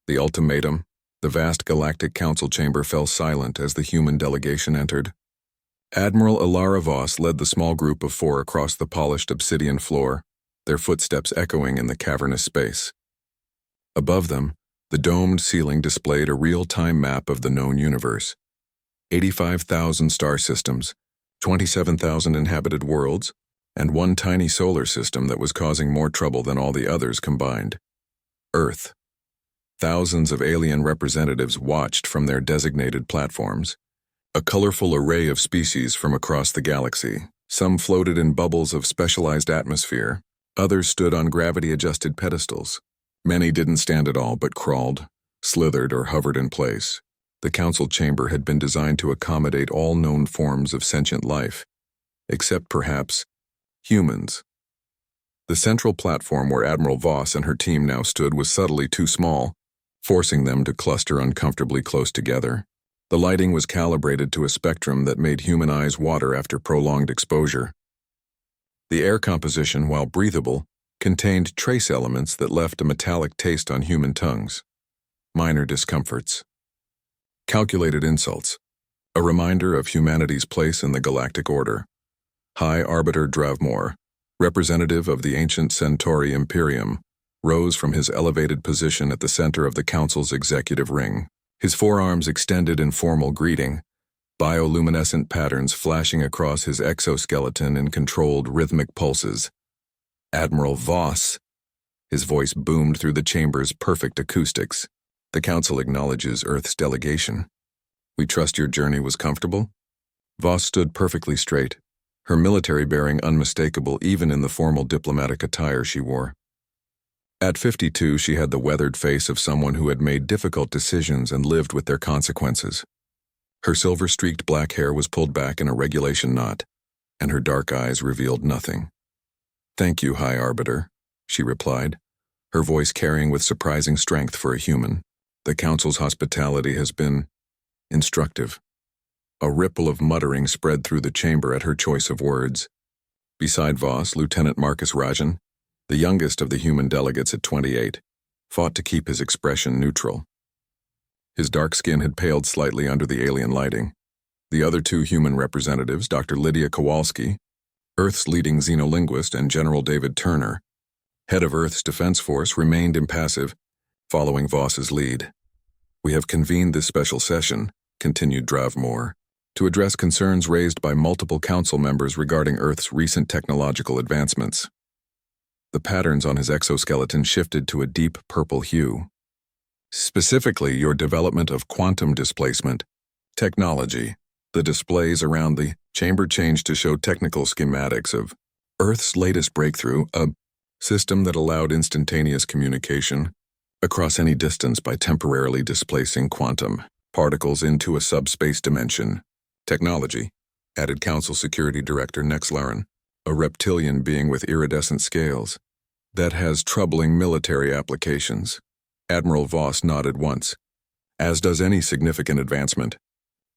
The ultimatum, the vast Galactic Council chamber fell silent as the human delegation entered. Admiral Ilara Voss led the small group of 4 across the polished obsidian floor, their footsteps echoing in the cavernous space. Above them, the domed ceiling displayed a real-time map of the known universe. 85,000 star systems, 27,000 inhabited worlds, and one tiny solar system that was causing more trouble than all the others combined. Earth. Thousands of alien representatives watched from their designated platforms. A colorful array of species from across the galaxy. Some floated in bubbles of specialized atmosphere. Others stood on gravity-adjusted pedestals. Many didn't stand at all but crawled, slithered, or hovered in place. The council chamber had been designed to accommodate all known forms of sentient life, except perhaps humans. The central platform where Admiral Voss and her team now stood was subtly too small, forcing them to cluster uncomfortably close together. The lighting was calibrated to a spectrum that made human eyes water after prolonged exposure. The air composition, while breathable, contained trace elements that left a metallic taste on human tongues. Minor discomforts. Calculated insults. A reminder of humanity's place in the galactic order. High Arbiter Dravmor, representative of the ancient Centauri Imperium, rose from his elevated position at the center of the council's executive ring. His forearms extended in formal greeting, bioluminescent patterns flashing across his exoskeleton in controlled rhythmic pulses. Admiral Voss. His voice boomed through the chamber's perfect acoustics. The council acknowledges Earth's delegation. We trust your journey was comfortable? Voss stood perfectly straight, her military bearing unmistakable even in the formal diplomatic attire she wore. At 52, she had the weathered face of someone who had made difficult decisions and lived with their consequences. Her silver-streaked black hair was pulled back in a regulation knot, and her dark eyes revealed nothing. "Thank you, High Arbiter," she replied, her voice carrying with surprising strength for a human. "The Council's hospitality has been instructive." A ripple of muttering spread through the chamber at her choice of words. Beside Voss, Lieutenant Marcus Rajan, the youngest of the human delegates at 28, fought to keep his expression neutral. His dark skin had paled slightly under the alien lighting. The other 2 human representatives, Dr. Lydia Kowalski, Earth's leading xenolinguist, and General David Turner, head of Earth's Defense Force, remained impassive, following Voss's lead. "We have convened this special session," continued Dravmor, "to address concerns raised by multiple council members regarding Earth's recent technological advancements." The patterns on his exoskeleton shifted to a deep purple hue. "Specifically, your development of quantum displacement technology." The displays around the chamber changed to show technical schematics of Earth's latest breakthrough, a system that allowed instantaneous communication across any distance by temporarily displacing quantum particles into a subspace dimension. "Technology," added Council Security Director Nexlaran, a reptilian being with iridescent scales, "that has troubling military applications." Admiral Voss nodded once, as does any significant advancement.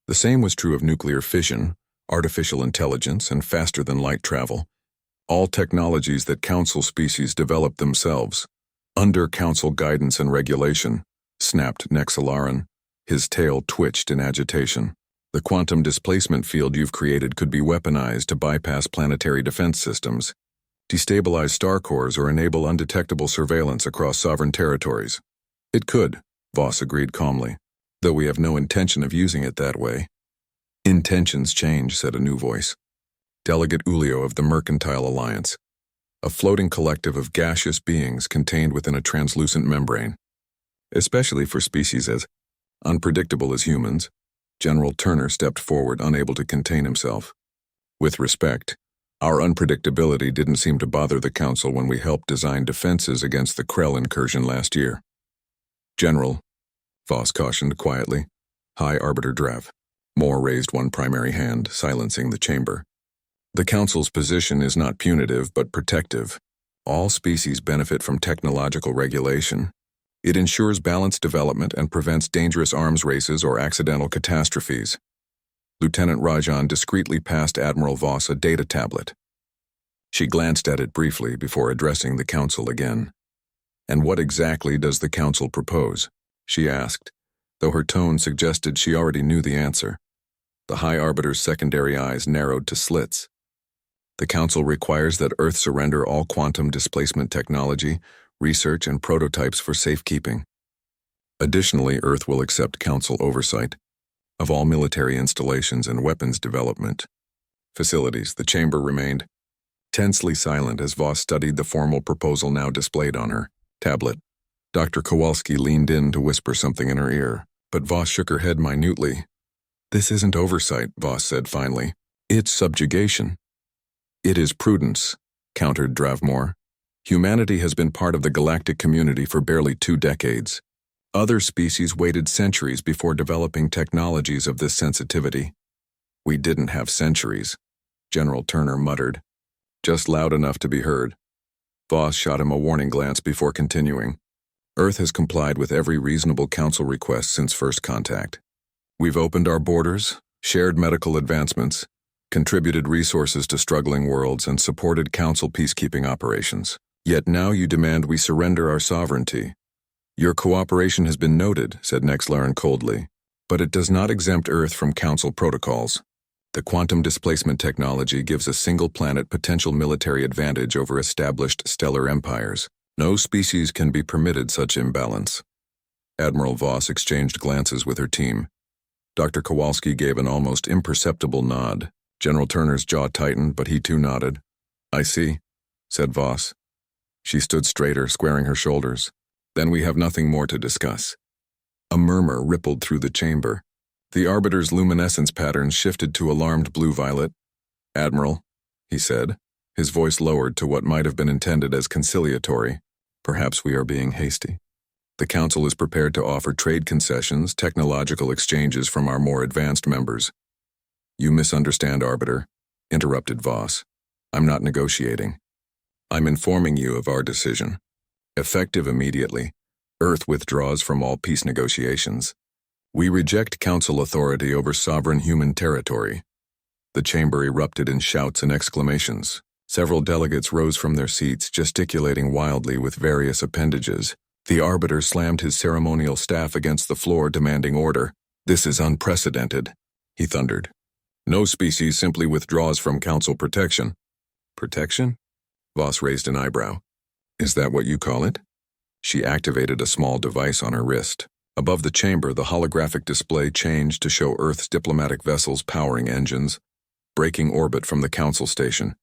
The same was true of nuclear fission, artificial intelligence, and faster-than-light travel, all technologies that Council species developed themselves, under Council guidance and regulation, snapped Nexlaran. His tail twitched in agitation. "The quantum displacement field you've created could be weaponized to bypass planetary defense systems, destabilize star cores, or enable undetectable surveillance across sovereign territories." "It could," Voss agreed calmly, "though we have no intention of using it that way." "Intentions change," said a new voice. Delegate Ulio of the Mercantile Alliance, a floating collective of gaseous beings contained within a translucent membrane. "Especially for species as unpredictable as humans." General Turner stepped forward, unable to contain himself. "With respect, our unpredictability didn't seem to bother the Council when we helped design defenses against the Krell incursion last year." "General," Voss cautioned quietly. "High Arbiter Drav." Moore raised one primary hand, silencing the chamber. "The Council's position is not punitive but protective. All species benefit from technological regulation. It ensures balanced development and prevents dangerous arms races or accidental catastrophes." Lieutenant Rajan discreetly passed Admiral Voss a data tablet. She glanced at it briefly before addressing the Council again. "And what exactly does the Council propose?" she asked, though her tone suggested she already knew the answer. The High Arbiter's secondary eyes narrowed to slits. The Council requires that Earth surrender all quantum displacement technology, research, and prototypes for safekeeping. Additionally, Earth will accept Council oversight of all military installations and weapons development facilities. The chamber remained tensely silent as Voss studied the formal proposal now displayed on her tablet. Dr. Kowalski leaned in to whisper something in her ear, but Voss shook her head minutely. "This isn't oversight," Voss said finally. "It's subjugation." "It is prudence," countered Dravmore. "Humanity has been part of the galactic community for barely 2 decades. Other species waited centuries before developing technologies of this sensitivity." "We didn't have centuries," General Turner muttered, just loud enough to be heard. Voss shot him a warning glance before continuing. "Earth has complied with every reasonable Council request since first contact. We've opened our borders, shared medical advancements, contributed resources to struggling worlds, and supported Council peacekeeping operations. Yet now you demand we surrender our sovereignty." "Your cooperation has been noted," said Nexlaren coldly, "but it does not exempt Earth from Council protocols. The quantum displacement technology gives a single planet potential military advantage over established stellar empires. No species can be permitted such imbalance." Admiral Voss exchanged glances with her team. Dr. Kowalski gave an almost imperceptible nod. General Turner's jaw tightened, but he too nodded. "I see," said Voss. She stood straighter, squaring her shoulders. "Then we have nothing more to discuss." A murmur rippled through the chamber. The Arbiter's luminescence patterns shifted to alarmed blue-violet. "Admiral," he said, his voice lowered to what might have been intended as conciliatory. "Perhaps we are being hasty. The Council is prepared to offer trade concessions, technological exchanges from our more advanced members." "You misunderstand, Arbiter," interrupted Voss. "I'm not negotiating. I'm informing you of our decision. Effective immediately, Earth withdraws from all peace negotiations. We reject Council authority over sovereign human territory." The chamber erupted in shouts and exclamations. Several delegates rose from their seats, gesticulating wildly with various appendages. The Arbiter slammed his ceremonial staff against the floor, demanding order. "This is unprecedented," he thundered. "No species simply withdraws from Council protection." "Protection?" Voss raised an eyebrow. "Is that what you call it?" She activated a small device on her wrist. Above the chamber, the holographic display changed to show Earth's diplomatic vessels powering engines, breaking orbit from the Council station.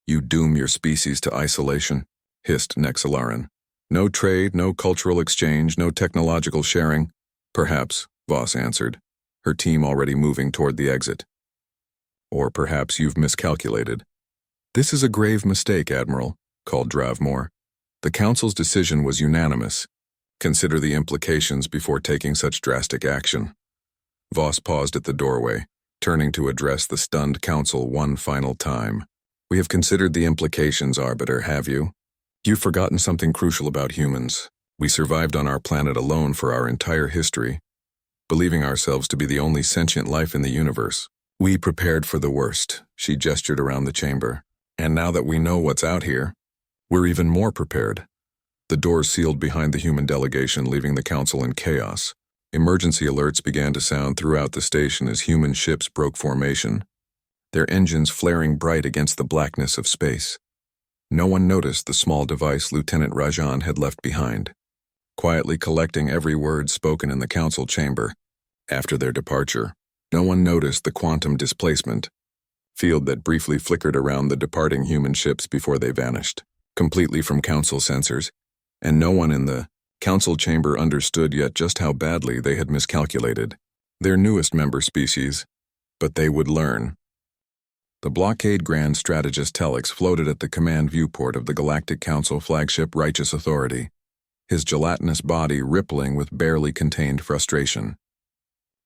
"You doom your species to isolation," hissed Nexlaren. "No trade, no cultural exchange, no technological sharing." "Perhaps," Voss answered, her team already moving toward the exit. "Or perhaps you've miscalculated." "This is a grave mistake, Admiral," called Dravmore. "The Council's decision was unanimous. Consider the implications before taking such drastic action." Voss paused at the doorway, turning to address the stunned Council one final time. "We have considered the implications, Arbiter, have you? You've forgotten something crucial about humans. We survived on our planet alone for our entire history, believing ourselves to be the only sentient life in the universe. We prepared for the worst," she gestured around the chamber. "And now that we know what's out here, we're even more prepared." The doors sealed behind the human delegation, leaving the Council in chaos. Emergency alerts began to sound throughout the station as human ships broke formation, their engines flaring bright against the blackness of space. No one noticed the small device Lieutenant Rajan had left behind, quietly collecting every word spoken in the Council chamber. After their departure, no one noticed the quantum displacement field that briefly flickered around the departing human ships before they vanished, completely from Council sensors, and no one in the Council chamber understood yet just how badly they had miscalculated their newest member species. But they would learn. The blockade Grand Strategist Telex floated at the command viewport of the Galactic Council flagship Righteous Authority, his gelatinous body rippling with barely contained frustration.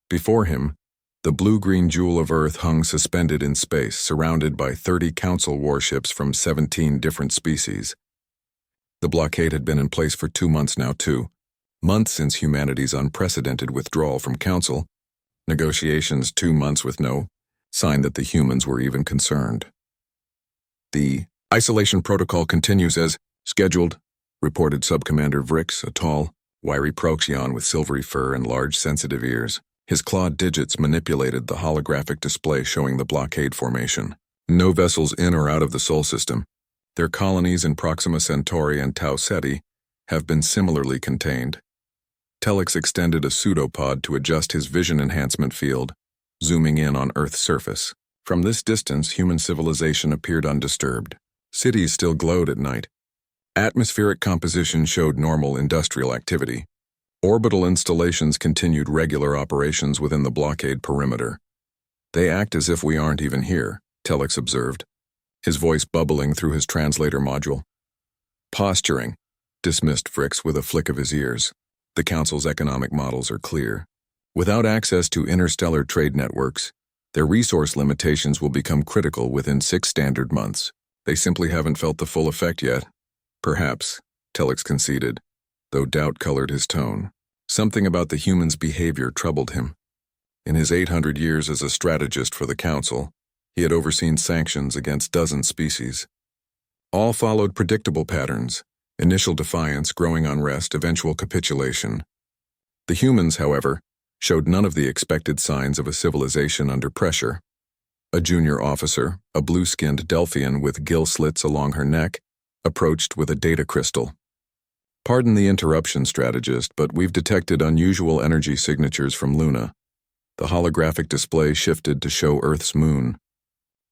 Before him, the blue-green jewel of Earth hung suspended in space, surrounded by 30 Council warships from 17 different species. The blockade had been in place for 2 months now, 2 months since humanity's unprecedented withdrawal from Council. Negotiations, 2 months with no sign that the humans were even concerned. "The isolation protocol continues as scheduled," reported Subcommander Vrix, a tall, wiry Procyon with silvery fur and large sensitive ears. His clawed digits manipulated the holographic display showing the blockade formation. No vessels in or out of the Sol system. Their colonies in Proxima Centauri and Tau Ceti have been similarly contained. Telex extended a pseudopod to adjust his vision enhancement field, zooming in on Earth's surface. From this distance, human civilization appeared undisturbed. Cities still glowed at night. Atmospheric composition showed normal industrial activity. Orbital installations continued regular operations within the blockade perimeter. They act as if we aren't even here, Telex observed, his voice bubbling through his translator module. Posturing, dismissed Fricks with a flick of his ears. The Council's economic models are clear. Without access to interstellar trade networks, their resource limitations will become critical within 6 standard months. They simply haven't felt the full effect yet. Perhaps, Telex conceded, though doubt colored his tone. Something about the human's behavior troubled him. In his 800 years as a strategist for the Council, he had overseen sanctions against dozens species. All followed predictable patterns: initial defiance, growing unrest, eventual capitulation. The humans, however, showed none of the expected signs of a civilization under pressure. A junior officer, a blue-skinned Delphian with gill slits along her neck, approached with a data crystal. Pardon the interruption, strategist, but we've detected unusual energy signatures from Luna. The holographic display shifted to show Earth's moon.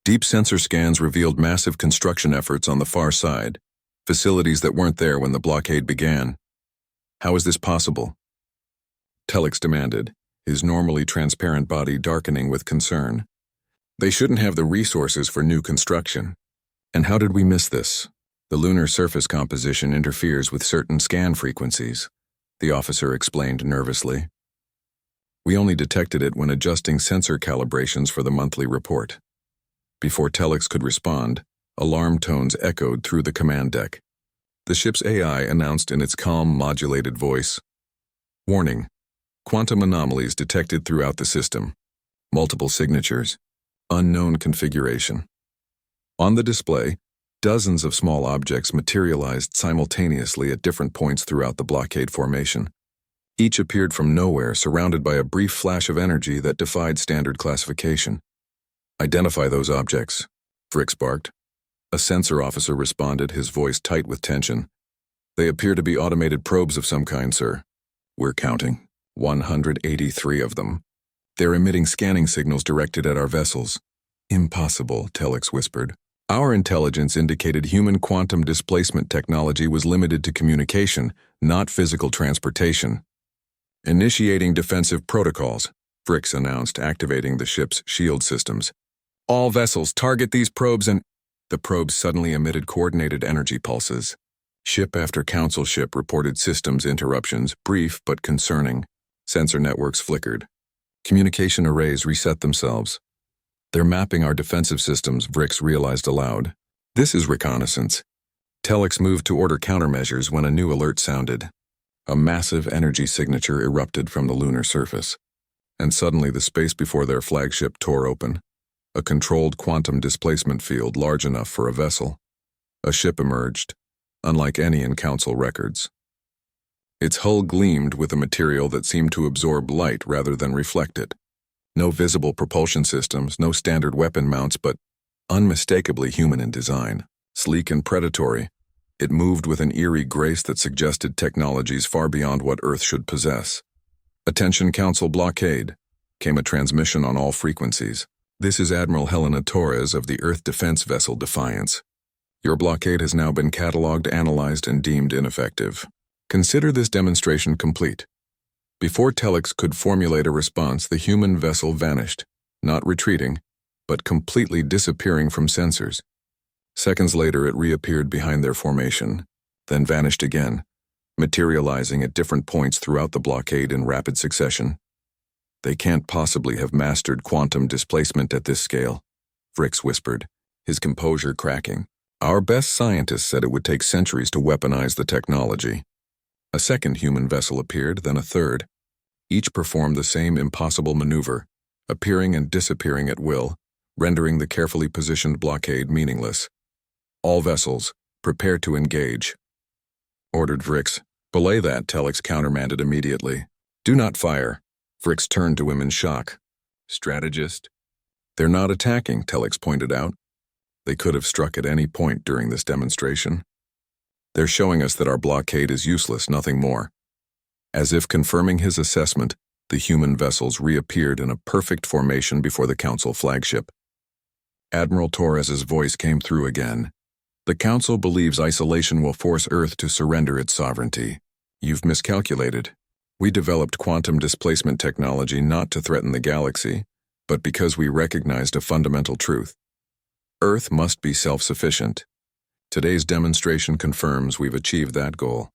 Deep sensor scans revealed massive construction efforts on the far side, facilities that weren't there when the blockade began. How is this possible? Telex demanded, his normally transparent body darkening with concern. They shouldn't have the resources for new construction. And how did we miss this? The lunar surface composition interferes with certain scan frequencies, the officer explained nervously. We only detected it when adjusting sensor calibrations for the monthly report. Before Telex could respond, alarm tones echoed through the command deck. The ship's AI announced in its calm, modulated voice, "Warning. Quantum anomalies detected throughout the system. Multiple signatures. Unknown configuration." On the display, dozens of small objects materialized simultaneously at different points throughout the blockade formation. Each appeared from nowhere, surrounded by a brief flash of energy that defied standard classification. "Identify those objects," Fricks barked. A sensor officer responded, his voice tight with tension. "They appear to be automated probes of some kind, sir. We're counting. 183 of them. They're emitting scanning signals directed at our vessels." "Impossible," Telex whispered. "Our intelligence indicated human quantum displacement technology was limited to communication, not physical transportation." "Initiating defensive protocols," Fricks announced, activating the ship's shield systems. "All vessels target these probes and—" The probes suddenly emitted coordinated energy pulses. Ship after Council ship reported systems interruptions, brief but concerning. Sensor networks flickered. Communication arrays reset themselves. "They're mapping our defensive systems," Fricks realized aloud. "This is reconnaissance." Telex moved to order countermeasures when a new alert sounded. A massive energy signature erupted from the lunar surface. And suddenly the space before their flagship tore open. A controlled quantum displacement field large enough for a vessel. A ship emerged, unlike any in Council records. Its hull gleamed with a material that seemed to absorb light rather than reflect it. No visible propulsion systems, no standard weapon mounts, but unmistakably human in design. Sleek and predatory, it moved with an eerie grace that suggested technologies far beyond what Earth should possess. "Attention Council blockade," came a transmission on all frequencies. "This is Admiral Helena Torres of the Earth Defense Vessel Defiance. Your blockade has now been cataloged, analyzed, and deemed ineffective. Consider this demonstration complete." Before Telex could formulate a response, the human vessel vanished, not retreating, but completely disappearing from sensors. Seconds later, it reappeared behind their formation, then vanished again, materializing at different points throughout the blockade in rapid succession. "They can't possibly have mastered quantum displacement at this scale," Fricks whispered, his composure cracking. "Our best scientists said it would take centuries to weaponize the technology." A second human vessel appeared, then a third. Each performed the same impossible maneuver, appearing and disappearing at will, rendering the carefully positioned blockade meaningless. "All vessels, prepare to engage," ordered Fricks, Belay that, Telix countermanded immediately. Do not fire. Vrix turned to him in shock. Strategist? They're not attacking, Telix pointed out. They could have struck at any point during this demonstration. They're showing us that our blockade is useless, nothing more. As if confirming his assessment, the human vessels reappeared in a perfect formation before the Council flagship. Admiral Torres's voice came through again. The Council believes isolation will force Earth to surrender its sovereignty. You've miscalculated. We developed quantum displacement technology not to threaten the galaxy, but because we recognized a fundamental truth. Earth must be self-sufficient. Today's demonstration confirms we've achieved that goal.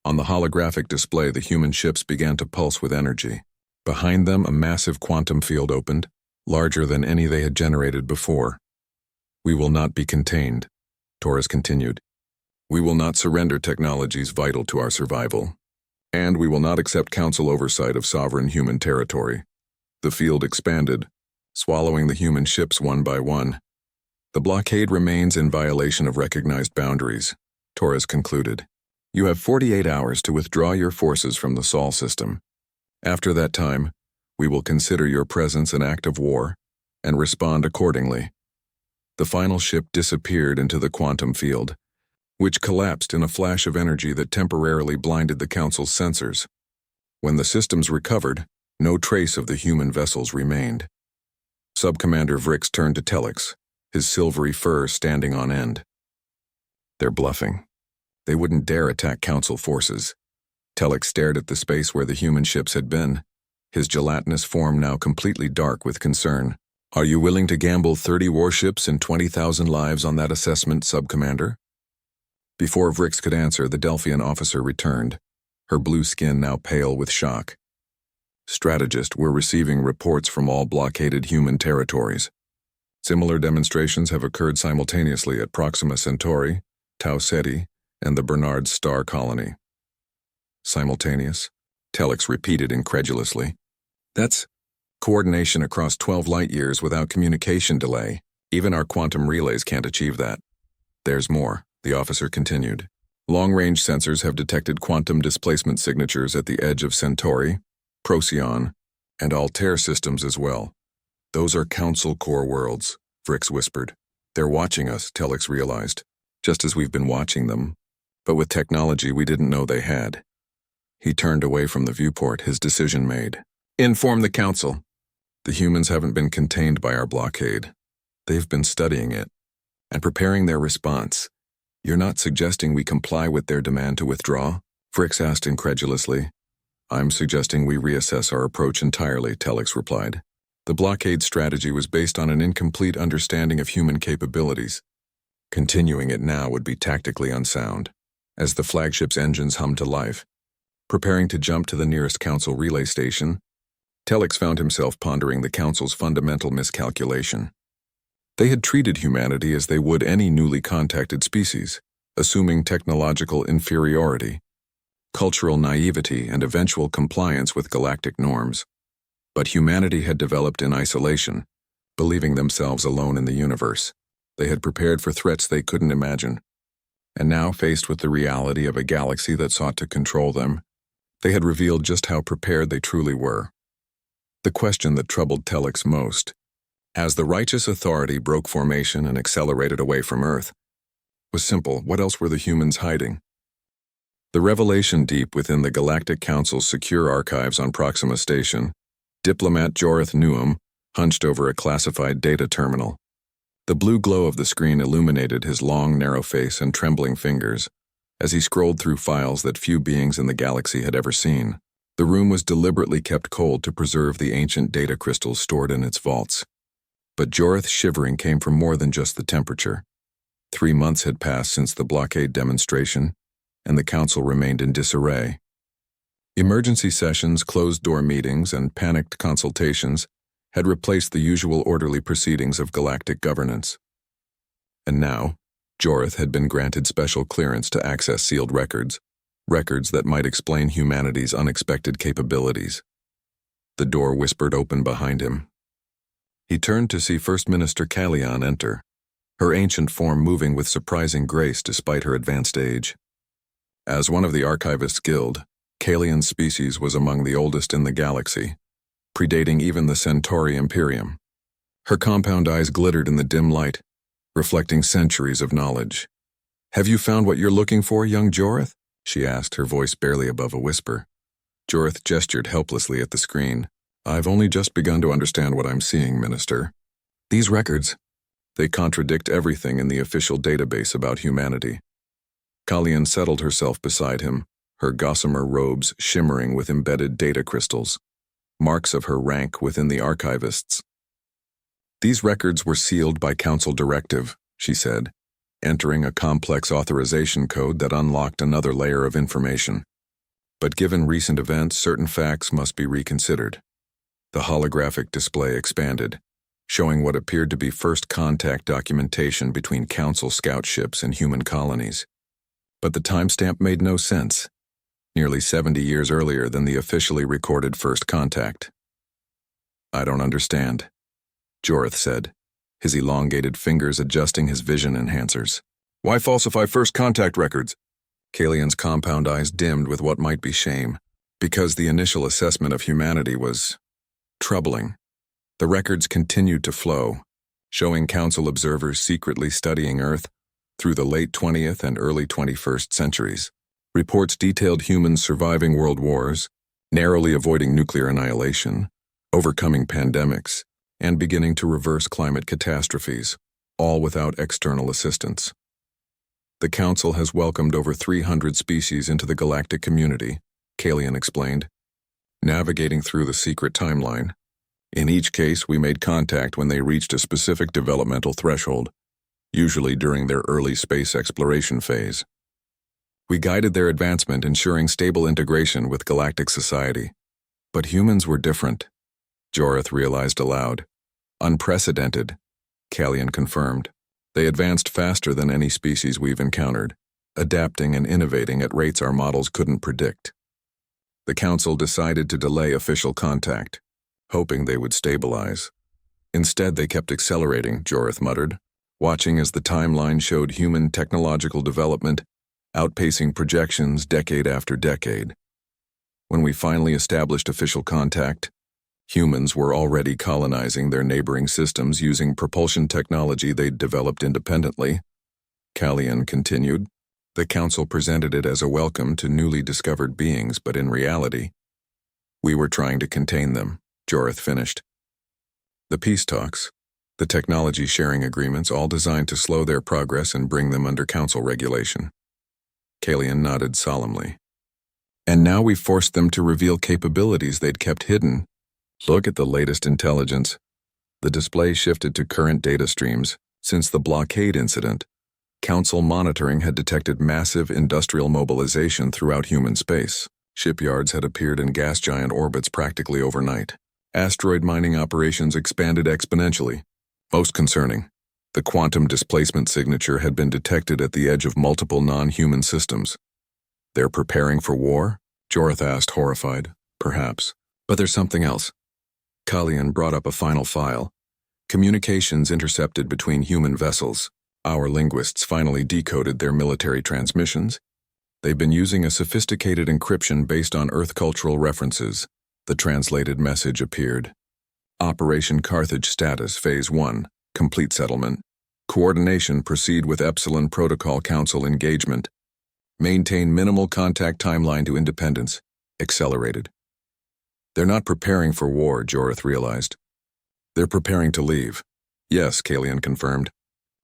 On the holographic display, the human ships began to pulse with energy. Behind them, a massive quantum field opened, larger than any they had generated before. We will not be contained, Torres continued. We will not surrender technologies vital to our survival. And we will not accept Council oversight of sovereign human territory. The field expanded, swallowing the human ships one by one. The blockade remains in violation of recognized boundaries, Torres concluded. You have 48 hours to withdraw your forces from the Sol system. After that time, we will consider your presence an act of war and respond accordingly. The final ship disappeared into the quantum field, which collapsed in a flash of energy that temporarily blinded the Council's sensors. When the systems recovered, no trace of the human vessels remained. Subcommander Vrix turned to Telix, his silvery fur standing on end. They're bluffing. They wouldn't dare attack Council forces. Telix stared at the space where the human ships had been, his gelatinous form now completely dark with concern. Are you willing to gamble 30 warships and 20,000 lives on that assessment, Subcommander? Before Vrix could answer, the Delphian officer returned, her blue skin now pale with shock. Strategist, we're receiving reports from all blockaded human territories. Similar demonstrations have occurred simultaneously at Proxima Centauri, Tau Ceti, and the Bernard Star Colony. Simultaneous? Telix repeated incredulously. That's coordination across 12 light-years without communication delay. Even our quantum relays can't achieve that. There's more, the officer continued. Long-range sensors have detected quantum displacement signatures at the edge of Centauri, Procyon, and Altair systems as well. Those are Council core worlds, Vrix whispered. They're watching us, Telix realized, just as we've been watching them, but with technology we didn't know they had. He turned away from the viewport, his decision made. Inform the Council. The humans haven't been contained by our blockade. They've been studying it and preparing their response. You're not suggesting we comply with their demand to withdraw? Vrix asked incredulously. I'm suggesting we reassess our approach entirely, Telix replied. The blockade strategy was based on an incomplete understanding of human capabilities. Continuing it now would be tactically unsound. As the flagship's engines hummed to life, preparing to jump to the nearest Council relay station, Telix found himself pondering the Council's fundamental miscalculation. They had treated humanity as they would any newly contacted species, assuming technological inferiority, cultural naivety, and eventual compliance with galactic norms. But humanity had developed in isolation, believing themselves alone in the universe. They had prepared for threats they couldn't imagine. And now, faced with the reality of a galaxy that sought to control them, they had revealed just how prepared they truly were. The question that troubled Telix most, as the righteous authority broke formation and accelerated away from Earth, was simple. What else were the humans hiding? The revelation deep within the Galactic Council's secure archives on Proxima Station, diplomat Jorith Newham hunched over a classified data terminal. The blue glow of the screen illuminated his long, narrow face and trembling fingers as he scrolled through files that few beings in the galaxy had ever seen. The room was deliberately kept cold to preserve the ancient data crystals stored in its vaults. But Jorith's shivering came from more than just the temperature. 3 months had passed since the blockade demonstration, and the Council remained in disarray. Emergency sessions, closed-door meetings, and panicked consultations had replaced the usual orderly proceedings of galactic governance. And now, Jorith had been granted special clearance to access sealed records that might explain humanity's unexpected capabilities. The door whispered open behind him. He turned to see First Minister Kallion enter, her ancient form moving with surprising grace despite her advanced age. As one of the Archivists Guild, Kalian's species was among the oldest in the galaxy, predating even the Centauri Imperium. Her compound eyes glittered in the dim light, reflecting centuries of knowledge. "Have you found what you're looking for, young Jorith?" she asked, her voice barely above a whisper. Jorith gestured helplessly at the screen. "I've only just begun to understand what I'm seeing, Minister. These records, they contradict everything in the official database about humanity." Kalian settled herself beside him, her gossamer robes shimmering with embedded data crystals, marks of her rank within the Archivists. "These records were sealed by Council directive," she said, entering a complex authorization code that unlocked another layer of information. "But given recent events, certain facts must be reconsidered." The holographic display expanded, showing what appeared to be first contact documentation between Council scout ships and human colonies. But the timestamp made no sense, nearly 70 years earlier than the officially recorded first contact. "I don't understand," Jorith said, his elongated fingers adjusting his vision enhancers. "Why falsify first contact records?" Kalian's compound eyes dimmed with what might be shame, because the initial assessment of humanity was troubling. The records continued to flow, showing Council observers secretly studying Earth through the late 20th and early 21st centuries. Reports detailed humans surviving world wars, narrowly avoiding nuclear annihilation, overcoming pandemics, and beginning to reverse climate catastrophes, all without external assistance. "The Council has welcomed over 300 species into the galactic community," Kalian explained, navigating through the secret timeline. "In each case, we made contact when they reached a specific developmental threshold, usually during their early space exploration phase. We guided their advancement, ensuring stable integration with galactic society. But humans were different," Jorith realized aloud. "Unprecedented," Kalian confirmed. "They advanced faster than any species we've encountered, adapting and innovating at rates our models couldn't predict." The Council decided to delay official contact, hoping they would stabilize. "Instead, they kept accelerating," Jorith muttered, watching as the timeline showed human technological development outpacing projections decade after decade. When we finally established official contact, humans were already colonizing their neighboring systems using propulsion technology they'd developed independently. Kalian continued. "The Council presented it as a welcome to newly discovered beings, but in reality, we were trying to contain them," Jorith finished. "The peace talks, the technology sharing agreements, all designed to slow their progress and bring them under Council regulation." Kalian nodded solemnly. "And now we've forced them to reveal capabilities they'd kept hidden. Look at the latest intelligence." The display shifted to current data streams. Since the blockade incident, Council monitoring had detected massive industrial mobilization throughout human space. Shipyards had appeared in gas giant orbits practically overnight. Asteroid mining operations expanded exponentially. Most concerning, the quantum displacement signature had been detected at the edge of multiple non-human systems. "They're preparing for war?" Jorith asked, horrified. "Perhaps. But there's something else." Kalian brought up a final file. Communications intercepted between human vessels. Our linguists finally decoded their military transmissions. They've been using a sophisticated encryption based on Earth cultural references. The translated message appeared. "Operation Carthage status, Phase 1, complete settlement. Coordination proceed with Epsilon Protocol Council engagement. Maintain minimal contact timeline to independence. Accelerated." "They're not preparing for war," Jorith realized. "They're preparing to leave." "Yes," Kalian confirmed.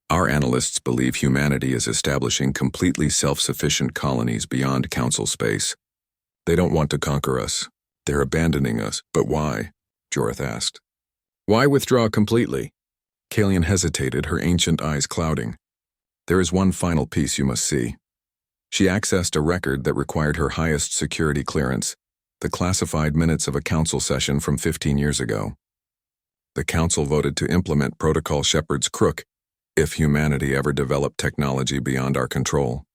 "Our analysts believe humanity is establishing completely self-sufficient colonies beyond Council space. They don't want to conquer us. They're abandoning us." "But why?" Jorith asked. "Why withdraw completely?" Kalian hesitated, her ancient eyes clouding. "There is one final piece you must see." She accessed a record that required her highest security clearance, the classified minutes of a Council session from 15 years ago. The Council voted to implement Protocol Shepherd's Crook if humanity ever developed technology beyond our control.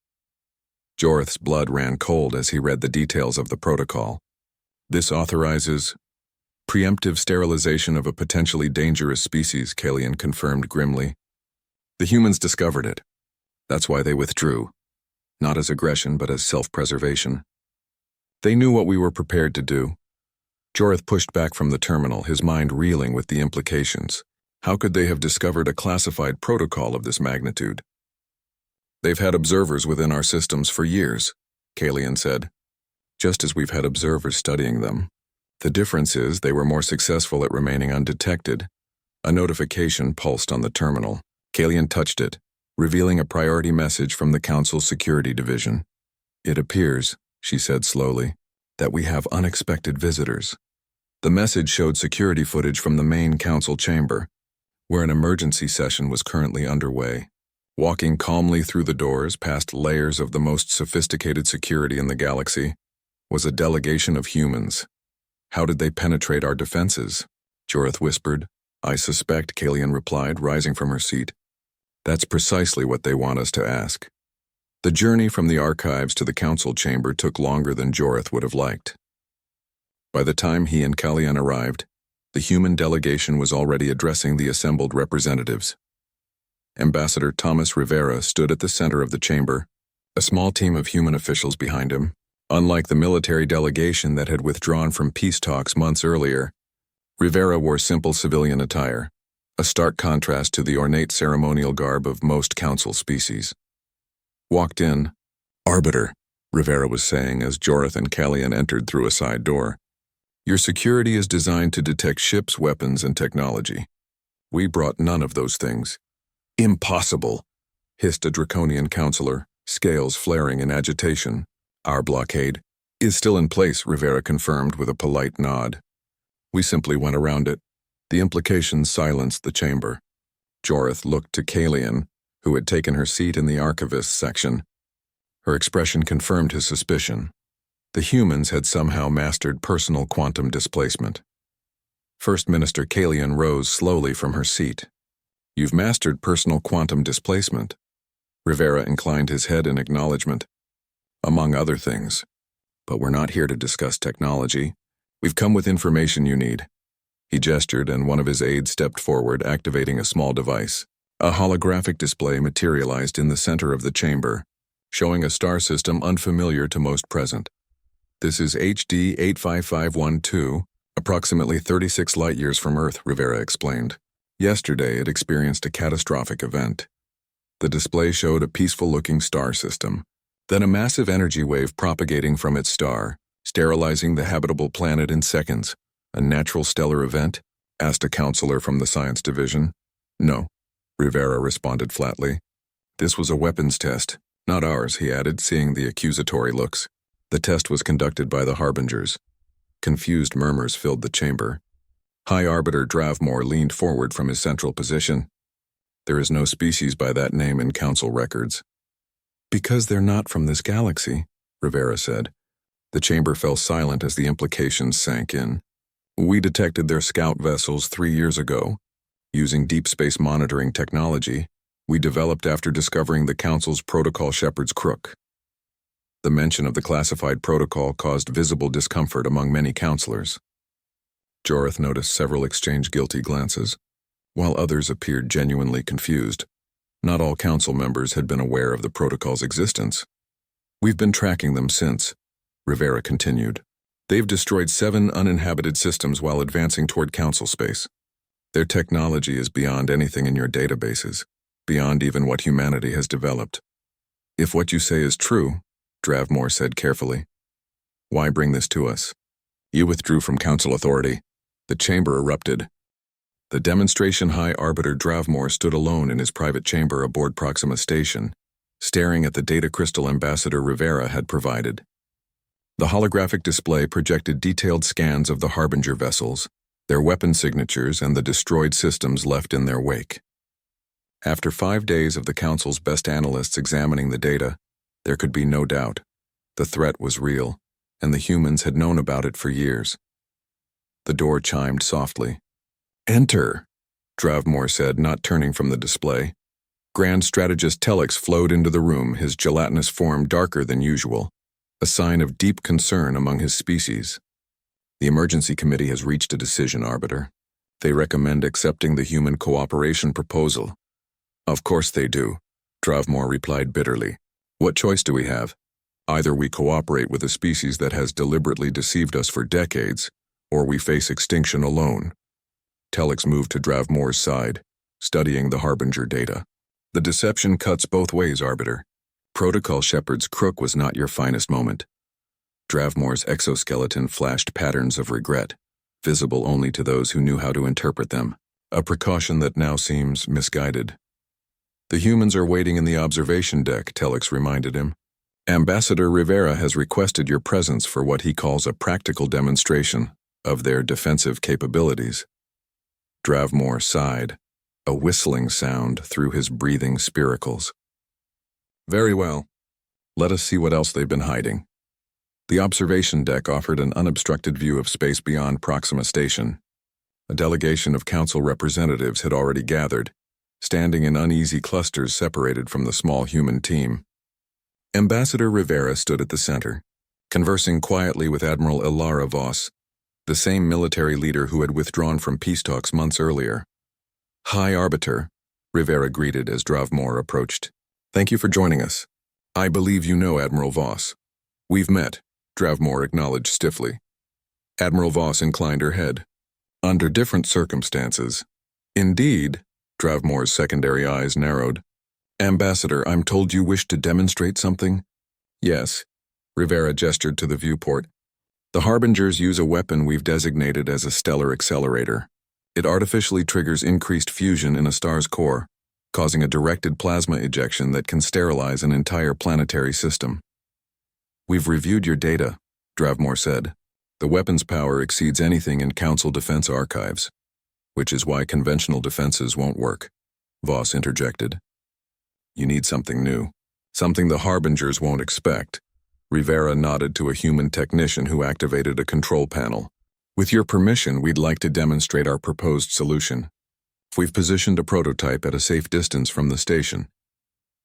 Jorith's blood ran cold as he read the details of the protocol. "This authorizes preemptive sterilization of a potentially dangerous species," Kalian confirmed grimly. "The humans discovered it. That's why they withdrew. not as aggression but as self-preservation. They knew what we were prepared to do. Joreth pushed back from the terminal, his mind reeling with the implications. How could they have discovered a classified protocol of this magnitude? They've had observers within our systems for years, Kalian said, just as we've had observers studying them. The difference is they were more successful at remaining undetected. A notification pulsed on the terminal. Kalian touched it, revealing a priority message from the Council's Security Division. It appears, she said slowly, that we have unexpected visitors. The message showed security footage from the main council chamber, where an emergency session was currently underway. Walking calmly through the doors, past layers of the most sophisticated security in the galaxy, was a delegation of humans. How did they penetrate our defenses? Joreth whispered. I suspect, Kalian replied, rising from her seat. That's precisely what they want us to ask. The journey from the archives to the council chamber took longer than Joreth would have liked. By the time he and Kalian arrived, the human delegation was already addressing the assembled representatives. Ambassador Thomas Rivera stood at the center of the chamber, a small team of human officials behind him. Unlike the military delegation that had withdrawn from peace talks months earlier, Rivera wore simple civilian attire, a stark contrast to the ornate ceremonial garb of most council species. Walked in. Arbiter, Rivera was saying as Joreth and Kalian entered through a side door. Your security is designed to detect ships, weapons, and technology. We brought none of those things. Impossible, hissed a draconian counselor, scales flaring in agitation. Our blockade is still in place, Rivera confirmed with a polite nod. We simply went around it. The implications silenced the chamber. Joreth looked to Kalian, who had taken her seat in the archivist's section. Her expression confirmed his suspicion. The humans had somehow mastered personal quantum displacement. First Minister Kalian rose slowly from her seat. You've mastered personal quantum displacement. Rivera inclined his head in acknowledgement. Among other things. But we're not here to discuss technology. We've come with information you need. He gestured and one of his aides stepped forward, activating a small device. A holographic display materialized in the center of the chamber, showing a star system unfamiliar to most present. This is HD 85512, approximately 36 light-years from Earth, Rivera explained. Yesterday it experienced a catastrophic event. The display showed a peaceful-looking star system, then a massive energy wave propagating from its star, sterilizing the habitable planet in seconds. A natural stellar event? Asked a counselor from the science division. No, Rivera responded flatly. This was a weapons test, not ours, he added, seeing the accusatory looks. The test was conducted by the Harbingers. Confused murmurs filled the chamber. High Arbiter Dravmore leaned forward from his central position. There is no species by that name in council records. Because they're not from this galaxy, Rivera said. The chamber fell silent as the implications sank in. We detected their scout vessels 3 years ago. Using deep space monitoring technology, we developed after discovering the Council's protocol Shepherd's Crook. The mention of the classified protocol caused visible discomfort among many counselors. Joreth noticed several exchange guilty glances, while others appeared genuinely confused. Not all council members had been aware of the protocol's existence. We've been tracking them since, Rivera continued. They've destroyed 7 uninhabited systems while advancing toward council space. Their technology is beyond anything in your databases, beyond even what humanity has developed. If what you say is true, Dravmore said carefully, why bring this to us? You withdrew from council authority. The chamber erupted. The demonstration High Arbiter Dravmore stood alone in his private chamber aboard Proxima Station, staring at the data crystal Ambassador Rivera had provided. The holographic display projected detailed scans of the Harbinger vessels, their weapon signatures, and the destroyed systems left in their wake. After 5 days of the Council's best analysts examining the data, there could be no doubt. The threat was real, and the humans had known about it for years. The door chimed softly. Enter, Dravmore said, not turning from the display. Grand Strategist Telix flowed into the room, his gelatinous form darker than usual, a sign of deep concern among his species. The Emergency Committee has reached a decision, Arbiter. They recommend accepting the human cooperation proposal. Of course they do, Dravmore replied bitterly. What choice do we have? Either we cooperate with a species that has deliberately deceived us for decades, or we face extinction alone. Telex moved to Dravmore's side, studying the Harbinger data. The deception cuts both ways, Arbiter. Protocol Shepard's crook was not your finest moment. Dravmore's exoskeleton flashed patterns of regret, visible only to those who knew how to interpret them, a precaution that now seems misguided. The humans are waiting in the observation deck, Telex reminded him. Ambassador Rivera has requested your presence for what he calls a practical demonstration of their defensive capabilities. Dravmore sighed, a whistling sound through his breathing spiracles. Very well. Let us see what else they've been hiding. The observation deck offered an unobstructed view of space beyond Proxima Station. A delegation of council representatives had already gathered, standing in uneasy clusters separated from the small human team. Ambassador Rivera stood at the center, conversing quietly with Admiral Ilara Voss, the same military leader who had withdrawn from peace talks months earlier. High Arbiter, Rivera greeted as Dravmore approached. Thank you for joining us. I believe you know Admiral Voss. We've met, Dravmore acknowledged stiffly. Admiral Voss inclined her head. Under different circumstances. Indeed, Dravmore's secondary eyes narrowed. Ambassador, I'm told you wish to demonstrate something? Yes, Rivera gestured to the viewport. The Harbingers use a weapon we've designated as a stellar accelerator. It artificially triggers increased fusion in a star's core, causing a directed plasma ejection that can sterilize an entire planetary system. We've reviewed your data, Dravmore said. The weapon's power exceeds anything in Council defense archives, which is why conventional defenses won't work, Voss interjected. You need something new, something the Harbingers won't expect. Rivera nodded to a human technician who activated a control panel. With your permission, we'd like to demonstrate our proposed solution. We've positioned a prototype at a safe distance from the station.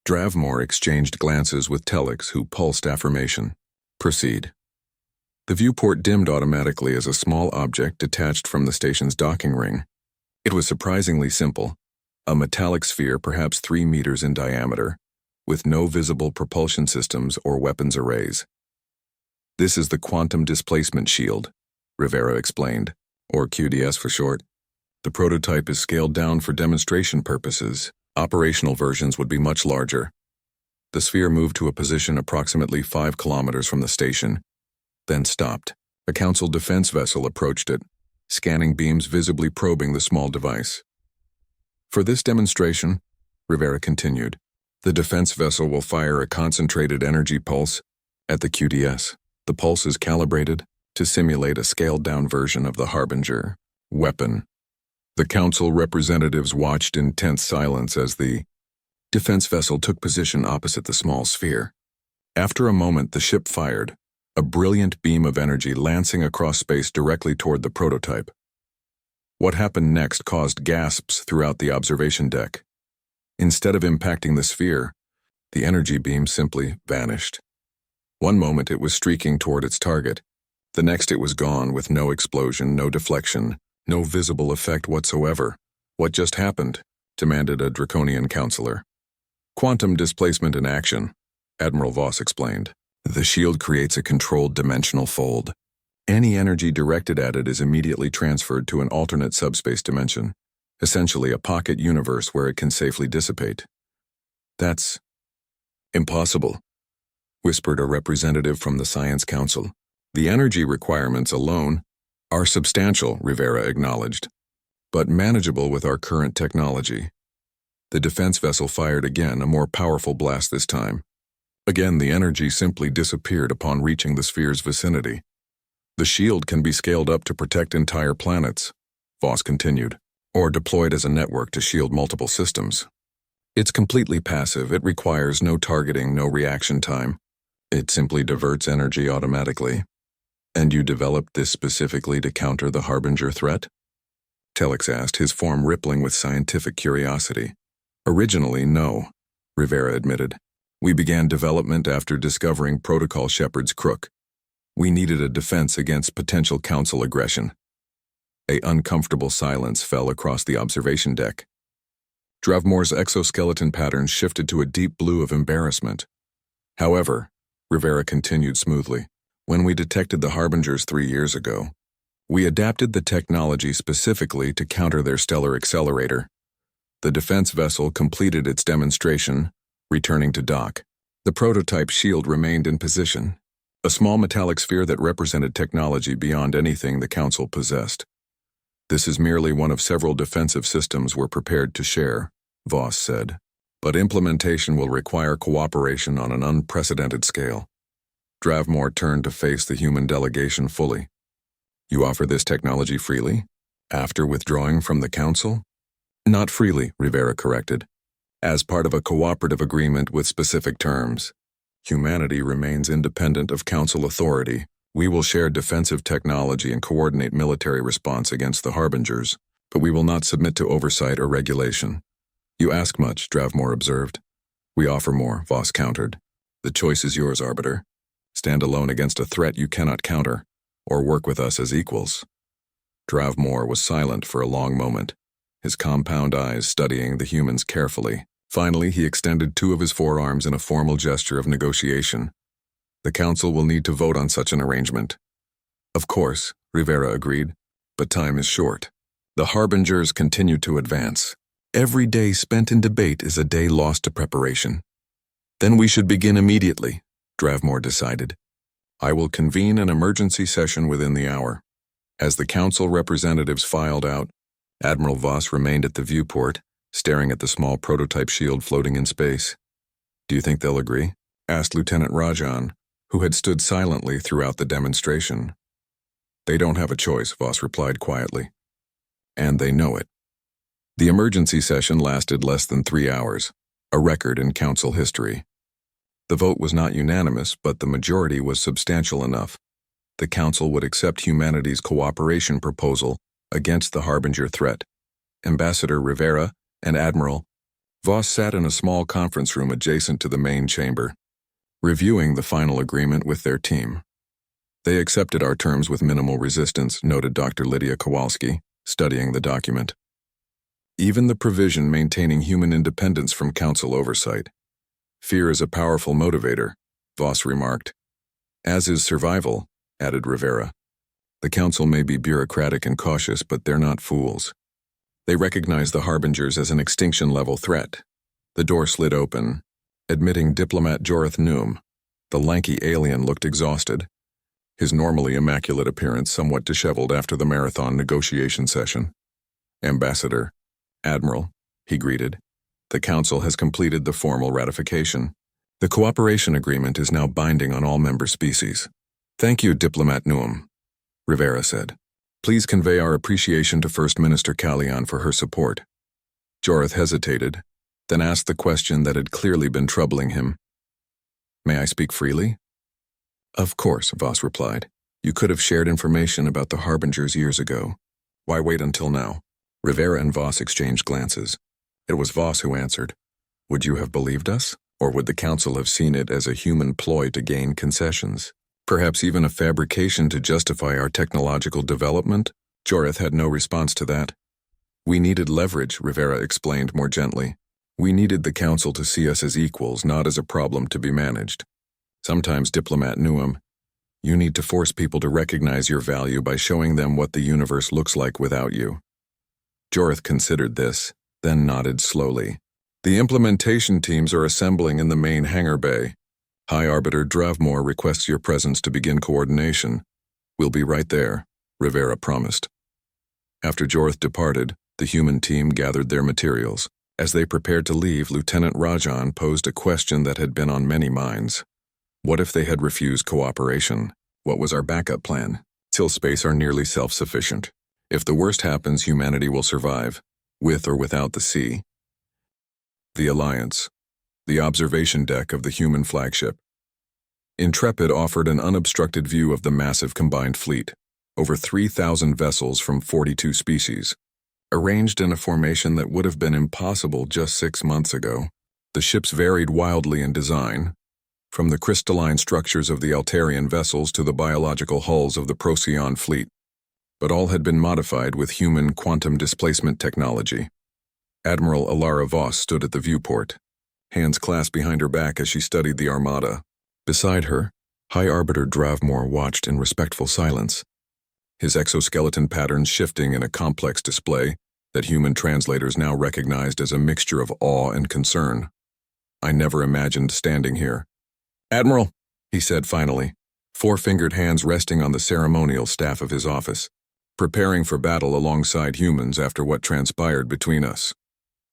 Dravmore exchanged glances with Telex, who pulsed affirmation. Proceed. The viewport dimmed automatically as a small object detached from the station's docking ring. It was surprisingly simple, a metallic sphere perhaps 3 meters in diameter, with no visible propulsion systems or weapons arrays. This is the Quantum Displacement Shield, Rivera explained, or QDS for short. The prototype is scaled down for demonstration purposes. Operational versions would be much larger. The sphere moved to a position approximately 5 kilometers from the station, then stopped. A Council defense vessel approached it, scanning beams visibly probing the small device. For this demonstration, Rivera continued, the defense vessel will fire a concentrated energy pulse at the QDS. The pulse is calibrated to simulate a scaled-down version of the Harbinger weapon. The Council representatives watched in tense silence as the defense vessel took position opposite the small sphere. After a moment, the ship fired, a brilliant beam of energy lancing across space directly toward the prototype. What happened next caused gasps throughout the observation deck. Instead of impacting the sphere, the energy beam simply vanished. One moment it was streaking toward its target. The next it was gone with no explosion, no deflection, no visible effect whatsoever. What just happened? Demanded a draconian counselor. Quantum displacement in action, Admiral Voss explained. The shield creates a controlled dimensional fold. Any energy directed at it is immediately transferred to an alternate subspace dimension, essentially a pocket universe where it can safely dissipate. That's impossible, whispered a representative from the Science Council. The energy requirements alone are substantial, Rivera acknowledged, but manageable with our current technology. The defense vessel fired again, a more powerful blast this time. Again, the energy simply disappeared upon reaching the sphere's vicinity. The shield can be scaled up to protect entire planets, Voss continued, or deployed as a network to shield multiple systems. It's completely passive. It requires no targeting, no reaction time. It simply diverts energy automatically. And you developed this specifically to counter the Harbinger threat? Telex asked, his form rippling with scientific curiosity. Originally, no, Rivera admitted. We began development after discovering Protocol Shepard's crook. We needed a defense against potential Council aggression. An uncomfortable silence fell across the observation deck. Dravmore's exoskeleton patterns shifted to a deep blue of embarrassment. However, Rivera continued smoothly, when we detected the Harbingers 3 years ago, we adapted the technology specifically to counter their stellar accelerator. The defense vessel completed its demonstration, returning to dock. The prototype shield remained in position, a small metallic sphere that represented technology beyond anything the Council possessed. This is merely one of several defensive systems we're prepared to share, Voss said. But implementation will require cooperation on an unprecedented scale. Dravmore turned to face the human delegation fully. You offer this technology freely? After withdrawing from the Council? Not freely, Rivera corrected. As part of a cooperative agreement with specific terms. Humanity remains independent of Council authority. We will share defensive technology and coordinate military response against the Harbingers, but we will not submit to oversight or regulation. You ask much, Dravmore observed. We offer more, Voss countered. The choice is yours, Arbiter. Stand alone against a threat you cannot counter, or work with us as equals. Dravmore was silent for a long moment, his compound eyes studying the humans carefully. Finally, he extended 2 of his forearms in a formal gesture of negotiation. The Council will need to vote on such an arrangement. Of course, Rivera agreed, but time is short. The Harbingers continue to advance. Every day spent in debate is a day lost to preparation. Then we should begin immediately, Dravmore decided. I will convene an emergency session within the hour. As the Council representatives filed out, Admiral Voss remained at the viewport, staring at the small prototype shield floating in space. Do you think they'll agree? Asked Lieutenant Rajan, who had stood silently throughout the demonstration. They don't have a choice, Voss replied quietly. And they know it. The emergency session lasted less than 3 hours, a record in Council history. The vote was not unanimous, but the majority was substantial enough. The Council would accept humanity's cooperation proposal against the Harbinger threat. Ambassador Rivera and Admiral Voss sat in a small conference room adjacent to the main chamber, reviewing the final agreement with their team. They accepted our terms with minimal resistance, noted Dr. Lydia Kowalski, studying the document. Even the provision maintaining human independence from Council oversight. Fear is a powerful motivator, Voss remarked. As is survival, added Rivera. The Council may be bureaucratic and cautious, but they're not fools. They recognize the Harbingers as an extinction-level threat. The door slid open, admitting diplomat Jorith Noom. The lanky alien looked exhausted, his normally immaculate appearance somewhat disheveled after the marathon negotiation session. Ambassador, Admiral, he greeted. The Council has completed the formal ratification. The cooperation agreement is now binding on all member species. Thank you, Diplomat Noom, Rivera said. Please convey our appreciation to First Minister Kalyan for her support. Jorith hesitated, then asked the question that had clearly been troubling him. May I speak freely? Of course, Voss replied. You could have shared information about the Harbingers years ago. Why wait until now? Rivera and Voss exchanged glances. It was Voss who answered. Would you have believed us? Or would the Council have seen it as a human ploy to gain concessions? Perhaps even a fabrication to justify our technological development? Jorith had no response to that. We needed leverage, Rivera explained more gently. We needed the Council to see us as equals, not as a problem to be managed. Sometimes, Diplomat Noom, you need to force people to recognize your value by showing them what the universe looks like without you. Jorith considered this, then nodded slowly. The implementation teams are assembling in the main hangar bay. High Arbiter Dravmore requests your presence to begin coordination. We'll be right there, Rivera promised. After Jorith departed, the human team gathered their materials. As they prepared to leave, Lieutenant Rajan posed a question that had been on many minds. What if they had refused cooperation? What was our backup plan? Till space are nearly self-sufficient. If the worst happens, humanity will survive, with or without the sea. The Alliance. The observation deck of the human flagship. Intrepid offered an unobstructed view of the massive combined fleet, over 3,000 vessels from 42 species, arranged in a formation that would have been impossible just 6 months ago. The ships varied wildly in design, from the crystalline structures of the Altarian vessels to the biological hulls of the Procyon fleet, but all had been modified with human quantum displacement technology. Admiral Alara Voss stood at the viewport, hands clasped behind her back as she studied the armada. Beside her, High Arbiter Dravmore watched in respectful silence, his exoskeleton patterns shifting in a complex display that human translators now recognized as a mixture of awe and concern. I never imagined standing here. "Admiral," he said finally, four-fingered hands resting on the ceremonial staff of his office, "preparing for battle alongside humans after what transpired between us."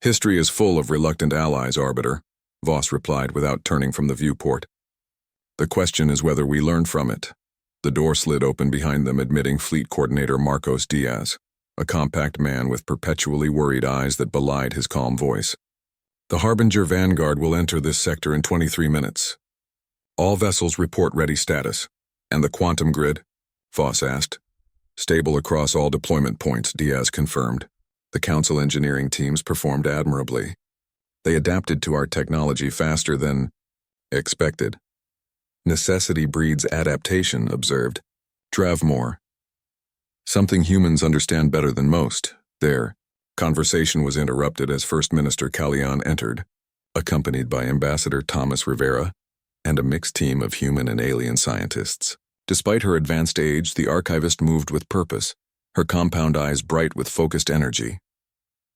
"History is full of reluctant allies, Arbiter," Voss replied without turning from the viewport. "The question is whether we learn from it." The door slid open behind them, admitting Fleet Coordinator Marcos Diaz, a compact man with perpetually worried eyes that belied his calm voice. "The Harbinger Vanguard will enter this sector in 23 minutes. All vessels report ready status." "And the quantum grid?" Voss asked. "Stable across all deployment points," Diaz confirmed. "The Council engineering teams performed admirably. They adapted to our technology faster than expected." "Necessity breeds adaptation," observed Dravmore. "Something humans understand better than most." Their conversation was interrupted as First Minister Callion entered, accompanied by Ambassador Thomas Rivera and a mixed team of human and alien scientists. Despite her advanced age, the archivist moved with purpose, her compound eyes bright with focused energy.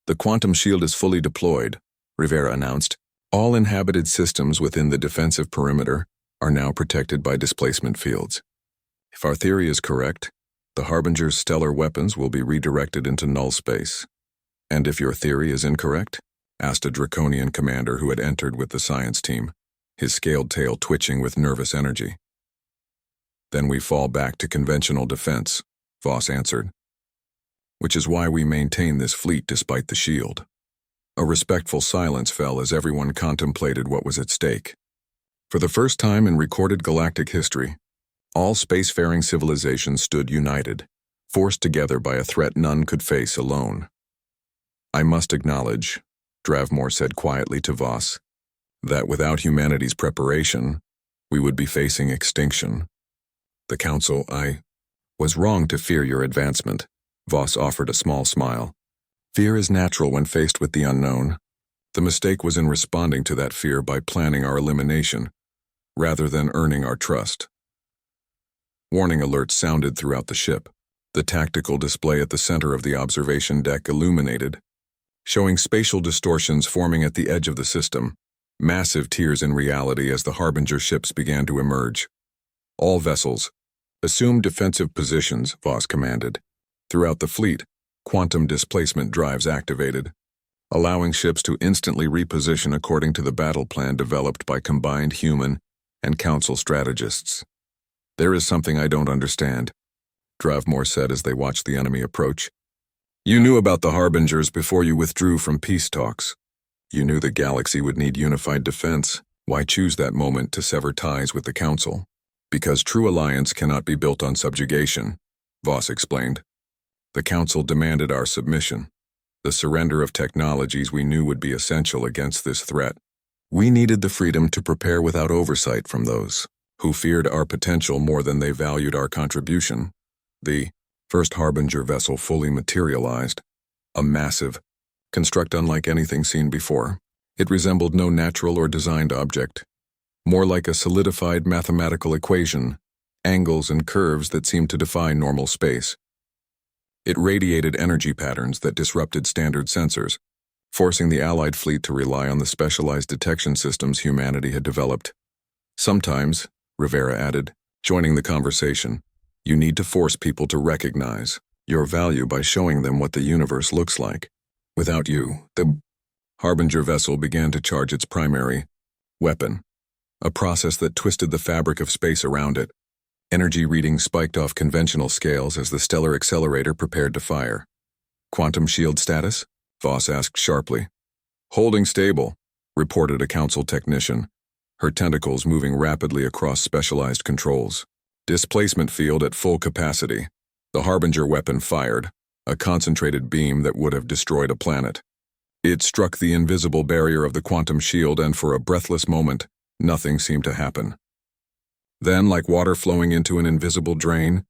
"The quantum shield is fully deployed," Rivera announced. "All inhabited systems within the defensive perimeter are now protected by displacement fields. If our theory is correct, the Harbinger's stellar weapons will be redirected into null space." "And if your theory is incorrect?" asked a draconian commander who had entered with the science team, his scaled tail twitching with nervous energy. "Then we fall back to conventional defense," Voss answered. "Which is why we maintain this fleet despite the shield." A respectful silence fell as everyone contemplated what was at stake. For the first time in recorded galactic history, all spacefaring civilizations stood united, forced together by a threat none could face alone. "I must acknowledge," Dravmore said quietly to Voss, "that without humanity's preparation, we would be facing extinction. The Council, I was wrong to fear your advancement." Voss offered a small smile. "Fear is natural when faced with the unknown. The mistake was in responding to that fear by planning our elimination, rather than earning our trust." Warning alerts sounded throughout the ship. The tactical display at the center of the observation deck illuminated, showing spatial distortions forming at the edge of the system, massive tears in reality as the Harbinger ships began to emerge. "All vessels, assume defensive positions," Voss commanded. Throughout the fleet, quantum displacement drives activated, allowing ships to instantly reposition according to the battle plan developed by combined human and Council strategists. "There is something I don't understand," Dravmore said as they watched the enemy approach. "You knew about the Harbingers before you withdrew from peace talks. You knew the galaxy would need unified defense. Why choose that moment to sever ties with the Council?" "Because true alliance cannot be built on subjugation," Voss explained. "The Council demanded our submission, the surrender of technologies we knew would be essential against this threat. We needed the freedom to prepare without oversight from those who feared our potential more than they valued our contribution." The first Harbinger vessel fully materialized, a massive construct unlike anything seen before. It resembled no natural or designed object, more like a solidified mathematical equation, angles and curves that seemed to defy normal space. It radiated energy patterns that disrupted standard sensors, forcing the Allied fleet to rely on the specialized detection systems humanity had developed. "Sometimes," Rivera added, joining the conversation, "you need to force people to recognize your value by showing them what the universe looks like. Without you, the Harbinger vessel began to charge its primary weapon, a process that twisted the fabric of space around it. Energy readings spiked off conventional scales as the stellar accelerator prepared to fire. "Quantum shield status?" Voss asked sharply. "Holding stable," reported a Council technician, her tentacles moving rapidly across specialized controls. "Displacement field at full capacity." The Harbinger weapon fired, a concentrated beam that would have destroyed a planet. It struck the invisible barrier of the quantum shield, and for a breathless moment, nothing seemed to happen. Then, like water flowing into an invisible drain,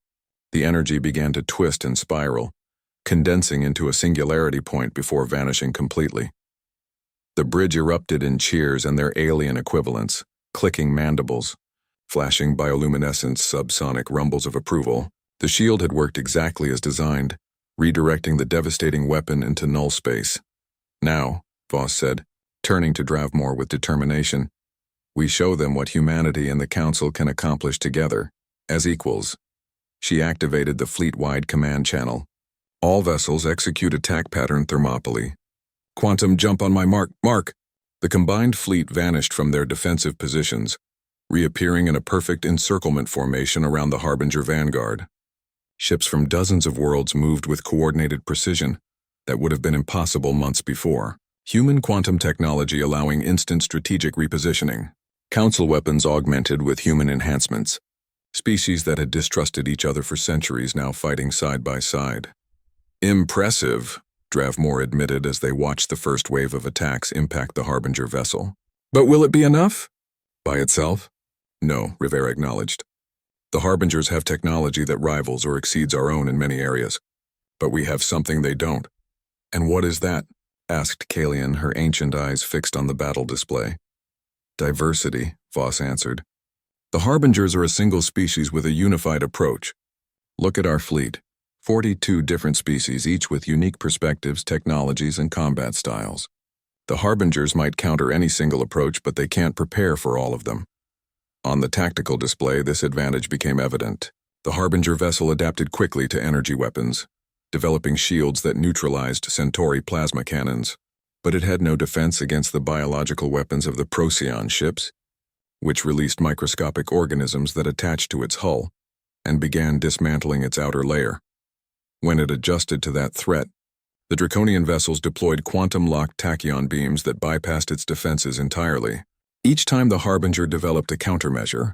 the energy began to twist and spiral, condensing into a singularity point before vanishing completely. The bridge erupted in cheers and their alien equivalents, clicking mandibles, flashing bioluminescent subsonic rumbles of approval. The shield had worked exactly as designed, redirecting the devastating weapon into null space. Now, Voss said, turning to Dravmore with determination, we show them what humanity and the Council can accomplish together, as equals. She activated the fleet-wide command channel. All vessels execute attack pattern Thermopylae. Quantum jump on my mark. The combined fleet vanished from their defensive positions, reappearing in a perfect encirclement formation around the Harbinger vanguard. Ships from dozens of worlds moved with coordinated precision that would have been impossible months before. Human quantum technology allowing instant strategic repositioning. Council weapons augmented with human enhancements. Species that had distrusted each other for centuries now fighting side by side. Impressive, Dravmore admitted as they watched the first wave of attacks impact the Harbinger vessel. But will it be enough? By itself? No, Rivera acknowledged. The Harbingers have technology that rivals or exceeds our own in many areas. But we have something they don't. And what is that? Asked Kalian, her ancient eyes fixed on the battle display. Diversity, Voss answered. The Harbingers are a single species with a unified approach. Look at our fleet. 42 different species, each with unique perspectives, technologies, and combat styles. The Harbingers might counter any single approach, but they can't prepare for all of them. On the tactical display, this advantage became evident. The Harbinger vessel adapted quickly to energy weapons, developing shields that neutralized Centauri plasma cannons, but it had no defense against the biological weapons of the Procyon ships, which released microscopic organisms that attached to its hull and began dismantling its outer layer. When it adjusted to that threat, the Draconian vessels deployed quantum-locked tachyon beams that bypassed its defenses entirely. Each time the Harbinger developed a countermeasure,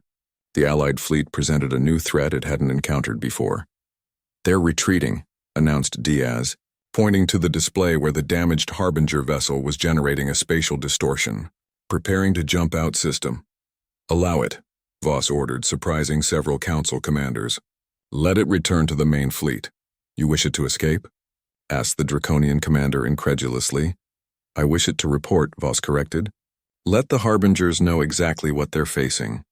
the Allied fleet presented a new threat it hadn't encountered before. They're retreating, announced Diaz, pointing to the display where the damaged Harbinger vessel was generating a spatial distortion. Preparing to jump out system. Allow it, Voss ordered, surprising several Council commanders. Let it return to the main fleet. You wish it to escape? Asked the Draconian commander incredulously. I wish it to report, Voss corrected. Let the Harbingers know exactly what they're facing.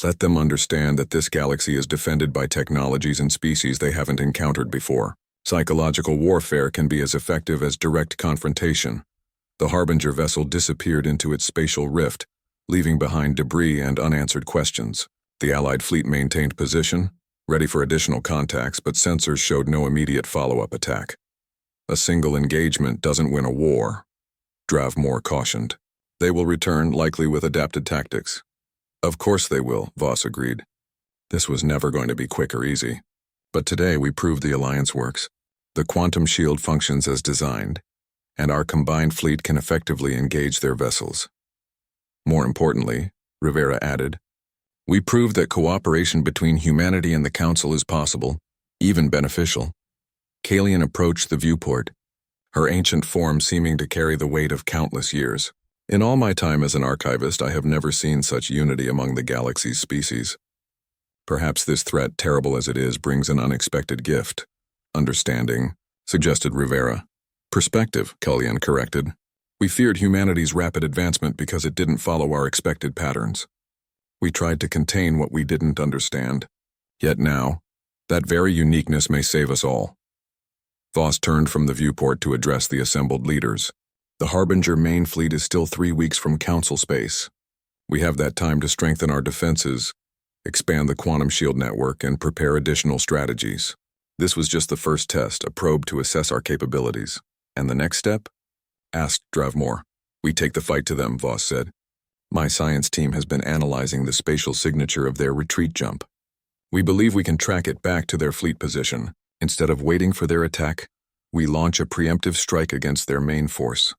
Let them understand that this galaxy is defended by technologies and species they haven't encountered before. Psychological warfare can be as effective as direct confrontation. The Harbinger vessel disappeared into its spatial rift, leaving behind debris and unanswered questions. The Allied fleet maintained position, ready for additional contacts, but sensors showed no immediate follow-up attack. A single engagement doesn't win a war, Dravmore cautioned. They will return, likely with adapted tactics. Of course they will, Voss agreed. This was never going to be quick or easy. But today we proved the alliance works. The quantum shield functions as designed, and our combined fleet can effectively engage their vessels. More importantly, Rivera added, we proved that cooperation between humanity and the Council is possible, even beneficial. Kalian approached the viewport, her ancient form seeming to carry the weight of countless years. In all my time as an archivist, I have never seen such unity among the galaxy's species. Perhaps this threat, terrible as it is, brings an unexpected gift. Understanding, suggested Rivera. Perspective, Kalian corrected. We feared humanity's rapid advancement because it didn't follow our expected patterns. We tried to contain what we didn't understand. Yet now, that very uniqueness may save us all. Voss turned from the viewport to address the assembled leaders. The Harbinger main fleet is still 3 weeks from Council space. We have that time to strengthen our defenses, expand the quantum shield network, and prepare additional strategies. This was just the first test, a probe to assess our capabilities. And the next step? Asked Dravmore. We take the fight to them, Voss said. My science team has been analyzing the spatial signature of their retreat jump. We believe we can track it back to their fleet position. Instead of waiting for their attack, we launch a preemptive strike against their main force.